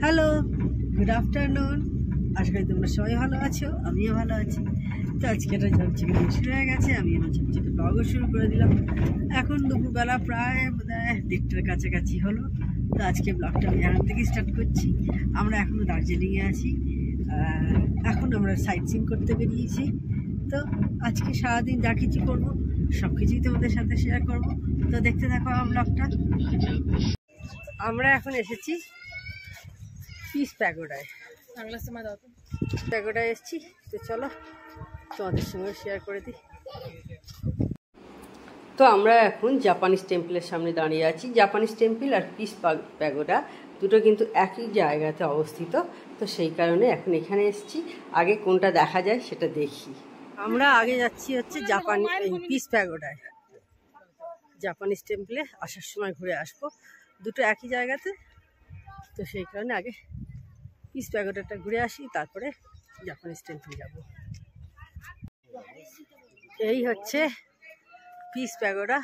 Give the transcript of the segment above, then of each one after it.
Hello, good afternoon. আশা করি তোমরা সবাই ভালো আছো, আমিও ভালো আছি। তো আজকে একটা ঝকঝকে দিন শুরু হয়ে গেছে, আমি আমার ঝকঝকে ব্লগও শুরু করে দিলাম। এখন দুপুরবেলা প্রায় বোধহয় 1:30টার কাছাকাছি হলো। তো আজকে ব্লগটা আমি এখান থেকে স্টার্ট করছি। আমরা এখনও দার্জিলিংয়ে আছি, এখন আমরা সাইট সিইং করতে বেরিয়েছি। তো আজকে সারাদিন যা কিছু করবো সব কিছুই তোমাদের সাথে শেয়ার করবো। তো দেখতে থাকো আমার ব্লগটা। আমরা এখন এসেছি পিস প্যাগোডায়, প্যাগোডায় এসেছি। তো চলো তোমাদের সঙ্গে শেয়ার করে দিই। তো আমরা এখন জাপানিজ টেম্পলের সামনে দাঁড়িয়ে আছি। জাপানিজ টেম্পল আর পিস প্যাগোডা দুটো কিন্তু একই জায়গাতে অবস্থিত। তো সেই কারণে এখন এখানে এসেছি, আগে কোনটা দেখা যায় সেটা দেখি। আমরা আগে যাচ্ছি হচ্ছে পিস প্যাগোডায়। জাপানিজ টেম্পলে আসার সময় ঘুরে আসবো, দুটো একই জায়গাতে। তো সেই কারণে আগে পিস প্যাগোডাটা ঘুরে আসি, তারপরে জাপানিজ টেম্পল যাব। এই হচ্ছে পিস প্যাগোডা।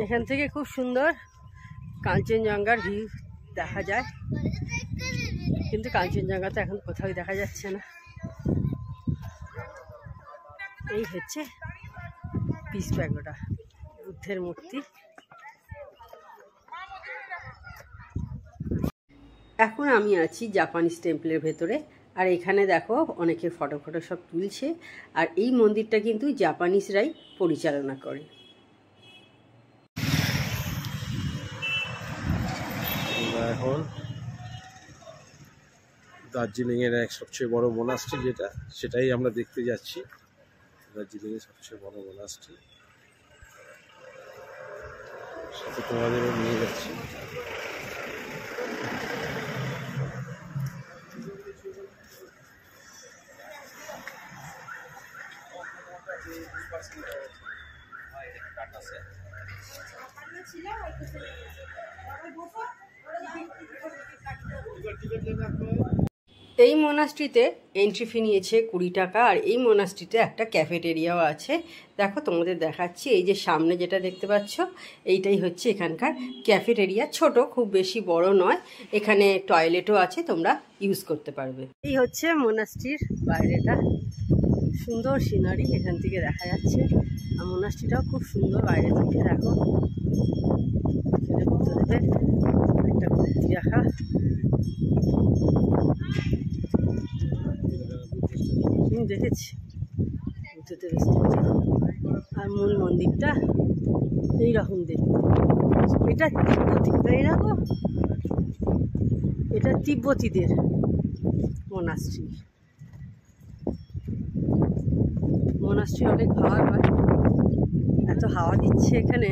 এখান থেকে খুব সুন্দর কাঞ্চনজঙ্ঘার ভিউ দেখা যায়, কিন্তু কাঞ্চনজঙ্ঘা তো এখন কোথাও দেখা যাচ্ছে না। এই হচ্ছে পিস প্যাগোডা, বুদ্ধের মূর্তি। এখন আমি আছি জাপানিজ টেম্পলের ভেতরে, আর এখানে দেখো অনেকে ফটো সব তুলছে। আর এই মন্দিরটা কিন্তু জাপানিজরাই পরিচালনা করে। এখন দার্জিলিংয়ের সবচেয়ে বড় মোনাস্ট্রি সেটাই আমরা দেখতে যাচ্ছি। দার্জিলিংয়ের সবচেয়ে বড় মোনাস্ট্রি, সাথে তোমাদেরও নিয়ে যাচ্ছি। এই মোনাস্ট্রিতে এন্ট্রি ফি নিয়েছে 20 টাকা, আর এই মোনাস্ট্রিতে একটা ক্যাফেটেরিয়াও আছে। দেখো তোমাদের দেখাচ্ছি, এই যে সামনে যেটা দেখতে পাচ্ছ এইটাই হচ্ছে এখানকার ক্যাফেটেরিয়া। ছোট, খুব বেশি বড় নয়। এখানে টয়লেটও আছে, তোমরা ইউজ করতে পারবে। এই হচ্ছে মোনাস্ট্রির বাইরেটা, সুন্দর সিনারি এখান থেকে দেখা যাচ্ছে। আর মোনাস্ট্রিটাও খুব সুন্দর বাইরে থেকে। দেখো বুদ্ধদেবের একটা মূর্তি রাখা। দেখেছি বুদ্ধদেবের স্ট্যাচু। আর মূল মন্দিরটা এইরকম দেখতে। এটা তিব্বতী, তাই না গো? এটা তিব্বতীদের মোনাস্ট্রি। মোনাস্ট্রি অনেক হাওয়া হয়, এত হাওয়া দিচ্ছে এখানে,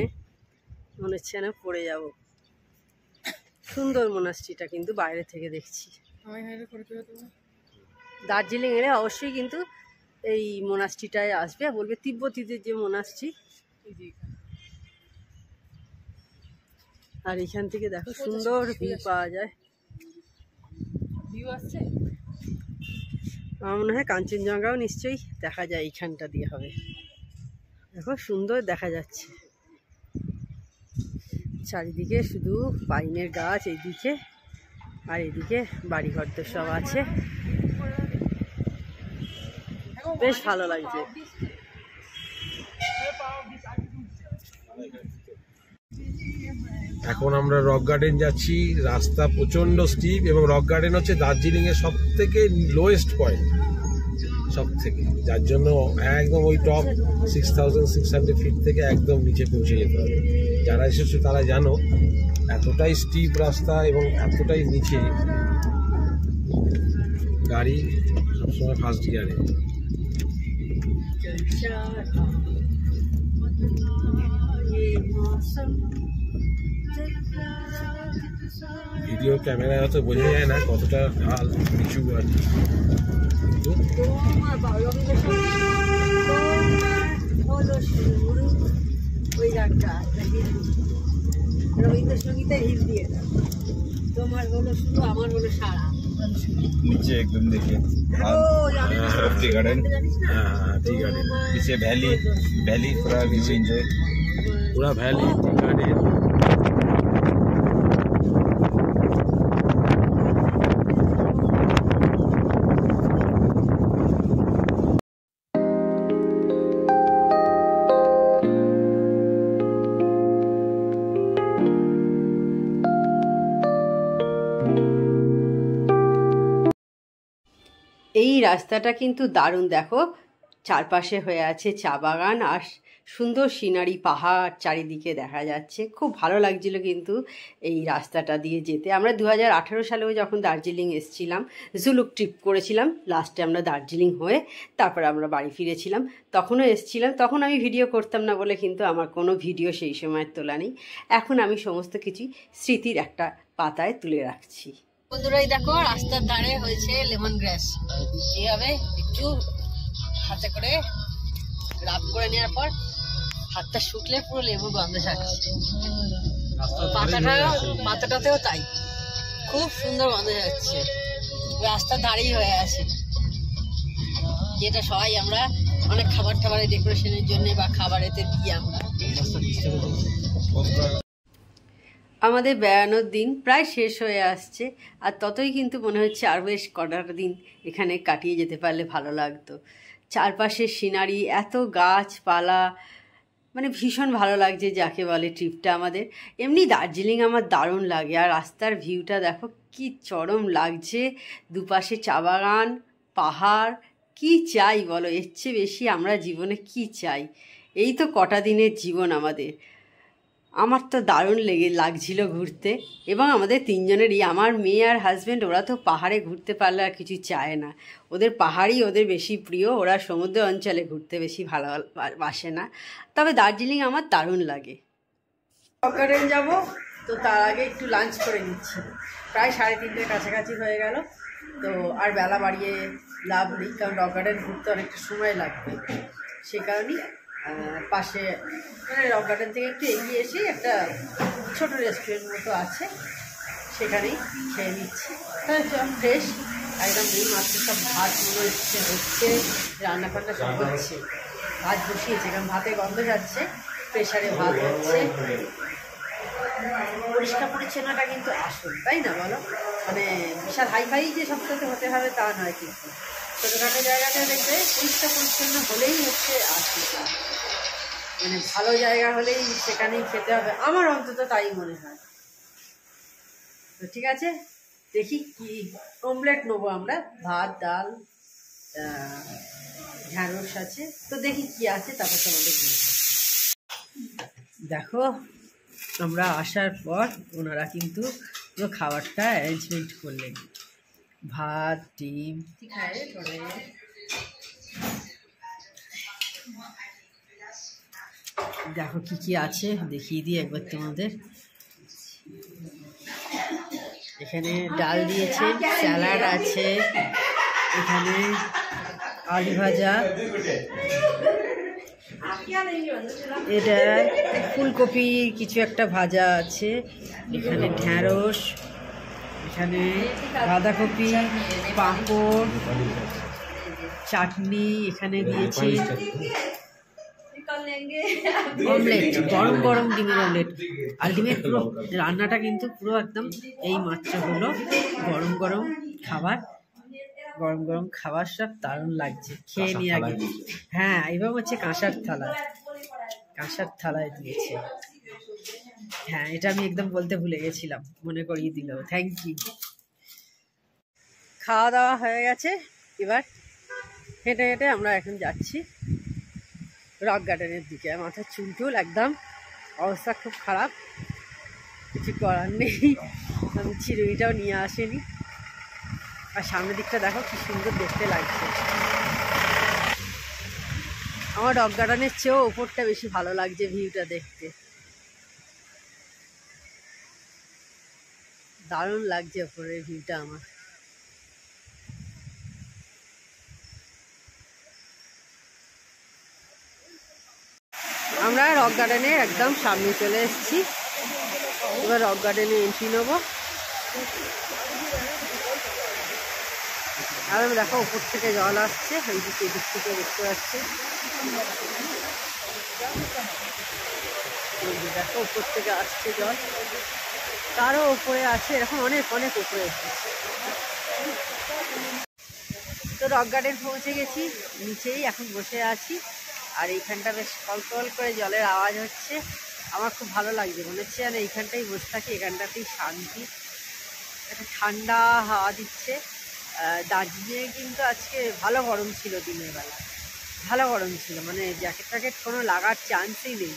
মনে হচ্ছে না পড়ে যাব। সুন্দর মোনাস্ট্রিটা কিন্তু বাইরে থেকে দেখছি। দার্জিলিং এলে অবশ্যই কিন্তু এই মোনাস্ট্রিটায় আসবে, বলবে তিব্বতীদের যে মোনাস্ট্রি। আর এখান থেকে দেখো সুন্দর ভিউ পাওয়া যায়। আমার মনে হয় কাঞ্চনজঙ্ঘাও নিশ্চয়ই দেখা যায় এইখানটা দিয়ে হবে। দেখো সুন্দর দেখা যাচ্ছে চারিদিকে, শুধু পাইনের গাছ এইদিকে, আর এদিকে বাড়িঘর তো সব আছে। বেশ ভালো লাগছে। এখন আমরা রক গার্ডেন যাচ্ছি। রাস্তা প্রচন্ড স্টিপ, এবং রক গার্ডেন হচ্ছে দার্জিলিং এর সব থেকে লোয়েস্ট পয়েন্ট, সব থেকে, যার জন্য একদম ওই টপ 6600 ফিট থেকে একদম নিচে পৌঁছে যেতে হবে। যারা এসেছে তারা জানো এতটাই স্টিপ রাস্তা এবং এতটাই নিচে, গাড়ি সবসময় ফার্স্ট গিয়ারে। ভিডিও ক্যামেরায় হয়তো বোঝা যায় না কতটা ঢাল নিচু আর কিন্তু রবীন্দ্রসঙ্গীতের হিট দিয়ে দাও। তোমার হলো শুধু, আমার হলো সারা। नीचे एकदम देखिए टी गार्डन, टी गार्डन पीछे वैली पूरा व्यू एंजॉय, पूरा वैली टी गार्डन। এই রাস্তাটা কিন্তু দারুণ, দেখো চারপাশে হয়ে আছে চা বাগান আর সুন্দর সিনারি, পাহাড় চারিদিকে দেখা যাচ্ছে। খুব ভালো লাগছিল কিন্তু এই রাস্তাটা দিয়ে যেতে। আমরা 2018 সালেও যখন দার্জিলিং এসেছিলাম, জুলুক ট্রিপ করেছিলাম, লাস্টে আমরা দার্জিলিং হয়ে তারপর আমরা বাড়ি ফিরেছিলাম, তখনও এসেছিলাম। তখন আমি ভিডিও করতাম না বলে কিন্তু আমার কোনো ভিডিও সেই সময় তোলা নেই। এখন আমি সমস্ত কিছু স্মৃতির একটা পাতায় তুলে রাখছি। বন্ধুরাই দেখো রাস্তার ধারে হয়েছে লেমন গ্রাস, এইভাবে একটু হাতে করে রাব করে নেওয়ার পর হাতটা শুকলে পুরো লেবুর গন্ধ ছাড়ছে। পাতাটাতেও তাই, খুব সুন্দর গন্ধ যাচ্ছে। রাস্তার ধারেই হয়ে আছে, যেটা সবাই আমরা অনেক খাবার টাবারের ডেকোরেশনের জন্য বা খাবারেতে দিই আমরা। আমাদের বেড়ানোর দিন প্রায় শেষ হয়ে আসছে, আর ততই কিন্তু মনে হচ্ছে আর বেশ কটা দিন এখানে কাটিয়ে যেতে পারলে ভালো লাগতো। চারপাশের সিনারি, এত গাছপালা, মানে ভীষণ ভালো লাগছে যাকে বলে ট্রিপটা আমাদের। এমনি দার্জিলিং আমার দারুণ লাগে, আর রাস্তার ভিউটা দেখো কি চরম লাগছে, দুপাশে চা বাগান, পাহাড়। কি চাই বলো, এর চেয়ে বেশি আমরা জীবনে কি চাই? এই তো কটা দিনের জীবন আমাদের। আমার তো দারুণ লাগছিল ঘুরতে, এবং আমাদের তিনজনেরই, আমার মেয়ে আর হাজব্যান্ড, ওরা তো পাহাড়ে ঘুরতে পারলে আর কিছু চায় না। ওদের পাহাড়ই ওদের বেশি প্রিয়, ওরা সমুদ্র অঞ্চলে ঘুরতে বেশি ভালোবাসে না। তবে দার্জিলিং আমার দারুণ লাগে। রক গার্ডেন যাবো, তো তার আগে একটু লাঞ্চ করে নিচ্ছি। প্রায় 3:30-এর কাছাকাছি হয়ে গেল, তো আর বেলা বাড়িয়ে লাভ নেই, কারণ রক গার্ডেন ঘুরতে অনেকটা সময় লাগবে। সে কারণেই পাশে মানে রক গার্ডেন থেকে একটু এগিয়ে এসে একটা ছোট রেস্টুরেন্ট মতো আছে, সেখানেই খেয়ে নিচ্ছি। সব ফ্রেশ একদম, এই মাত্র সব ভাত হচ্ছে, রান্না বান্না সব হচ্ছে। ভাত বসিয়েছে, কারণ ভাতে গন্ধ যাচ্ছে, প্রেশারে ভাত হচ্ছে। পরিষ্কার পরিচ্ছন্নতা কিন্তু আসল, তাই না বলো? মানে বিশাল হাইফাই যে সবটাতে হতে হবে তা নয়, কিন্তু ছোটোখাটো জায়গাটা দেখবে পরিষ্কার পরিচ্ছন্ন হলেই হচ্ছে আসল। মানে ভালো জায়গা হলেই সেখানেই খেতে হবে, আমার অন্তত তাই মনে হয়। তো ঠিক আছে, দেখি কি অমলেট নেবো আমরা, ভাত ডাল ঢ্যাঁড়স আছে, তো দেখি কি আছে, তারপর তোমাদের দেখো। আমরা আসার পর ওনারা কিন্তু পুরো খাবারটা অ্যারেঞ্জমেন্ট করলেন, ভাত ডিম। দেখো কি কি আছে দেখিয়ে দিই একবার তোমাদের। এখানে ডাল দিয়েছে, স্যালাড আছে, এখানে আলু ভাজা, এটা ফুলকপি কিছু একটা ভাজা আছে, এখানে ঢ্যাঁড়স, এখানে বাঁধাকপি, পাঁপড়, চাটনি, এখানে দিয়েছি অমলেট, গরম গরম ডিমের অমলেট। আলটিমেট পুরো রান্নাটা কিন্তু পুরো একদম এই মাত্র হলো, গরম গরম খাবার, গরম গরম খাবার, সব দারুণ লাগছে। খেয়ে নিয়ে আগে, হ্যাঁ এবং হচ্ছে কাঁসার থালায় দিয়েছে। হ্যাঁ, এটা আমি একদম বলতে ভুলে গেছিলাম, মনে করিয়ে দিল, থ্যাংক ইউ। খাওয়া দাওয়া হয়ে গেছে, এবার হেঁটে হেঁটে আমরা এখন যাচ্ছি রক গার্ডেনের দিকে। মাথার চুল একদম অবস্থা খুব খারাপ, কিছু করার নেই, আমি চিরুনিটাও নিয়ে আসেনি। আর সামনের দিকটা দেখো কি সুন্দর দেখতে লাগছে। আমার রক গার্ডেনের চেয়েও ওপরটা বেশি ভালো লাগছে ভিউটা দেখতে, দারুণ লাগছে ওপরের ভিউটা আমার। আমরা রক গার্ডেনের একদম সামনে চলে এসেছি, এবার রক গার্ডেনে এন্ট্রি নেবো। আর দেখো উপর থেকে জল আসছে, ওইদিকে এদিক থেকে দেখতে পাচ্ছি, দেখো উপর থেকে আসছে জল, তারও উপরে আছে, এরকম অনেক অনেক উপরে এসেছে। তো রক গার্ডেন পৌঁছে গেছি, নিচেই এখন বসে আছি, আর এইখানটা বেশ কলকল করে জলের আওয়াজ হচ্ছে, আমার খুব ভালো লাগছে। মনে হচ্ছে যেন এইখানটাই বসে থাকি, এখানটাতেই শান্তি, একটা ঠান্ডা হাওয়া দিচ্ছে, দার্জিলিংয়ে কিন্তু আজকে ভালো গরম ছিল, দিনের বেলা ভালো গরম ছিল, মানে জ্যাকেট ট্যাকেট কোনো লাগার চান্সই নেই।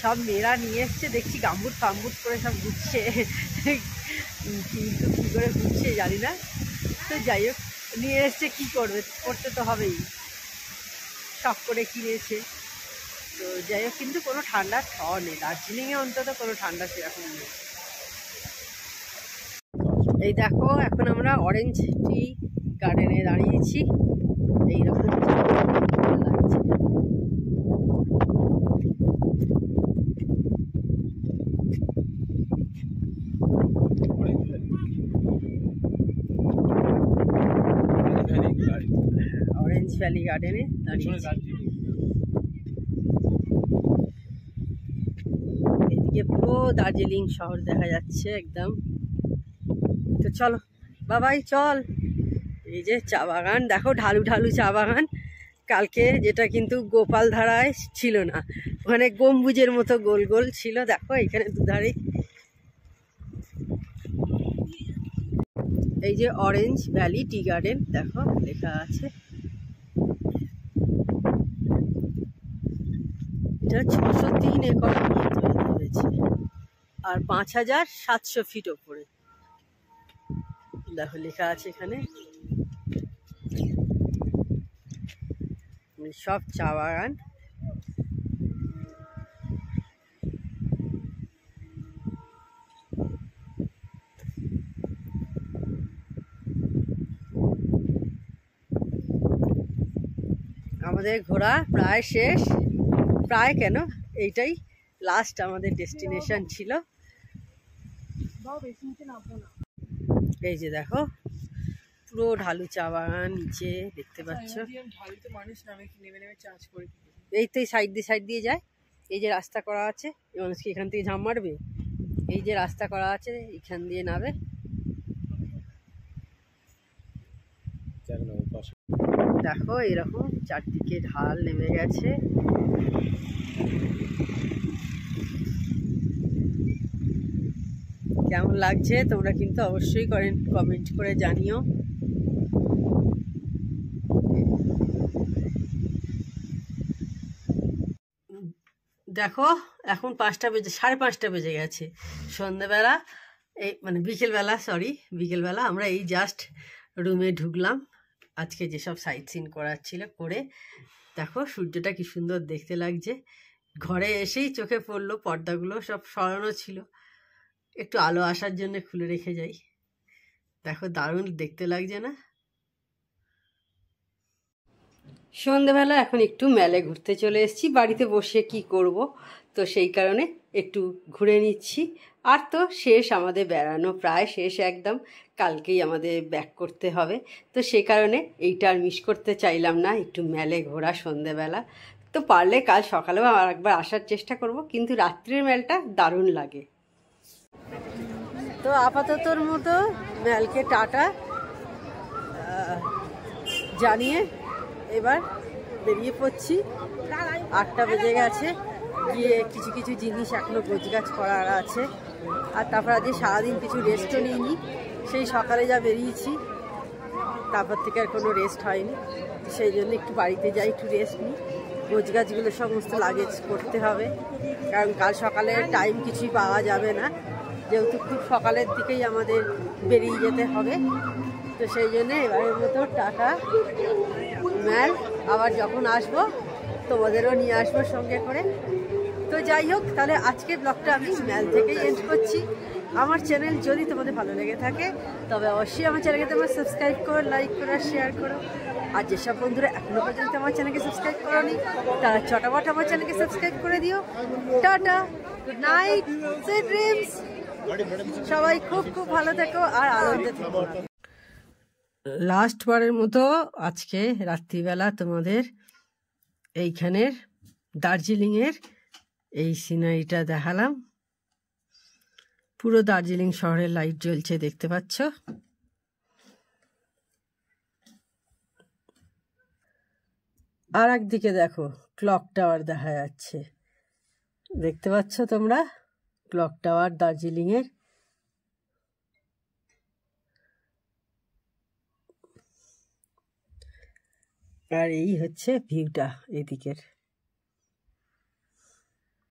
সব মেয়েরা নিয়ে এসছে দেখছি, গাম্বুট ফাম্বুট করে সব ঘুরছে, কিন্তু কী করে ঘুরছে জানি না। তো যাই হোক, নিয়ে এসছে, কী করবে, করতে তো হবেই, শখ করে কিনেছে। তো যাই হোক, কিন্তু কোনো ঠান্ডার খাওয়া নেই দার্জিলিংয়ে, অন্তত কোনো ঠান্ডা সেরকম নেই। এই দেখো, এখন আমরা অরেঞ্জ টি গার্ডেনে দাঁড়িয়েছি, এইরকম লাগছে। অরেঞ্জ ভ্যালি গার্ডেনে দাঁড়িয়েছি। এদিকে পুরো দার্জিলিং শহর দেখা যাচ্ছে একদম। তো চলো বাবাই, চল। এই যে চা বাগান দেখো, ঢালু ঢালু চা বাগান। কালকে যেটা কিন্তু গোপালধারায় ছিল না, ওখানে গম্বুজের মতো গোল গোল ছিল। দেখো এখানে দুধারে এই যে অরেঞ্জ ভ্যালি টি গার্ডেন, দেখো লেখা আছে। এটা 603 একর নিয়ে তৈরি হয়েছে, আর 5700 ফিট ওপরে, দেখো লেখা আছে এখানে। সব চা বাগান। আমাদের ঘোরা প্রায় শেষ, প্রায় কেন, এইটাই লাস্ট আমাদের ডেস্টিনেশন ছিল। এই যে দেখো পুরো ঢালু চা বাগান, নিচে দেখতে পাচ্ছ। এই তো এই সাইড দিয়ে যায়, এই যে রাস্তা করা আছে, মানুষ কি এখান থেকে ঝাঁপ মারবে? এই যে রাস্তা করা আছে, এখান দিয়ে নাবে। দেখো এরকম চারদিকে ঢাল নেমে গেছে। কেমন লাগছে তোমরা কিন্তু অবশ্যই কমেন্ট করে জানিও। দেখো এখন 5টা বেজে, 5:30 বেজে গেছে, সন্ধ্যেবেলা, এই মানে বিকেলবেলা আমরা এই জাস্ট রুমে ঢুকলাম। আজকে যেসব সাইট সিন করার ছিল করে, দেখো সূর্যটা কি সুন্দর দেখতে লাগছে। ঘরে এসেই চোখে পড়লো, পর্দাগুলো সব সরানো ছিল, একটু আলো আসার জন্য খুলে রেখে যাই। দেখো দারুণ দেখতে লাগছে না? সন্ধ্যেবেলা এখন একটু মেলে ঘুরতে চলে এসেছি, বাড়িতে বসে কি করব, তো সেই কারণে একটু ঘুরে নিচ্ছি। আর তো শেষ আমাদের বেড়ানো, প্রায় শেষ একদম, কালকেই আমাদের ব্যাক করতে হবে। তো সেই কারণে এইটা আর মিস করতে চাইলাম না, একটু মেলে ঘোরা সন্ধ্যেবেলা। তো পারলে কাল সকালেও আর একবার আসার চেষ্টা করব, কিন্তু রাত্রির মেলটা দারুণ লাগে। তো আপাততর মতো মেলকে টাটা জানিয়ে এবার বেরিয়ে পড়ছি। 8টা বেজে গেছে, গিয়ে কিছু জিনিস এখনো গোছগাছ করার আছে। আর তারপর আজকে সারাদিন কিছু রেস্টও নিইনি, সেই সকালে যা বেরিয়েছি তারপর থেকে আর কোনো রেস্ট হয়নি। সেই জন্য একটু বাড়িতে যাই, একটু রেস্ট নিই। গোছগাছগুলো সমস্ত লাগেজ করতে হবে, কারণ কাল সকালে টাইম কিছুই পাওয়া যাবে না, যেহেতু খুব সকালের দিকেই আমাদের বেরিয়ে যেতে হবে। তো সেই জন্যে এবারের মতো টাটা ম্যাল, আবার যখন আসবো তোমাদেরও নিয়ে আসবো সঙ্গে করে। তো যাই হোক, তাহলে আজকের ব্লগটা আমি ম্যাল থেকেই এন্ড করছি। আমার চ্যানেল যদি তোমাদের ভালো লেগে থাকে তবে অবশ্যই আমার চ্যানেলকে তোমরা সাবস্ক্রাইব করো, লাইক করো, শেয়ার করো। আর যেসব বন্ধুরা এখনও পর্যন্ত আমার চ্যানেলকে সাবস্ক্রাইব করোনি তারা চটাপট আমার চ্যানেলকে সাবস্ক্রাইব করে দিও। Tata, good night, sweet dreams. সবাই খুব খুব ভালো থেকো আর আনন্দে থেকো। লাস্ট বারের মতো আজকে রাত্রিবেলা তোমাদের এইখানের দার্জিলিংয়ের এই সিনারিটা দেখালাম। পুরো দার্জিলিং শহরে লাইট জ্বলছে, দেখতে পাচ্ছ। আর একদিকে দেখো ক্লক টাওয়ার দেখা যাচ্ছে, দেখতে পাচ্ছ তোমরা ক্লক টাওয়ার দার্জিলিংয়ের। আর এই হচ্ছে ভিউটা এদিকের।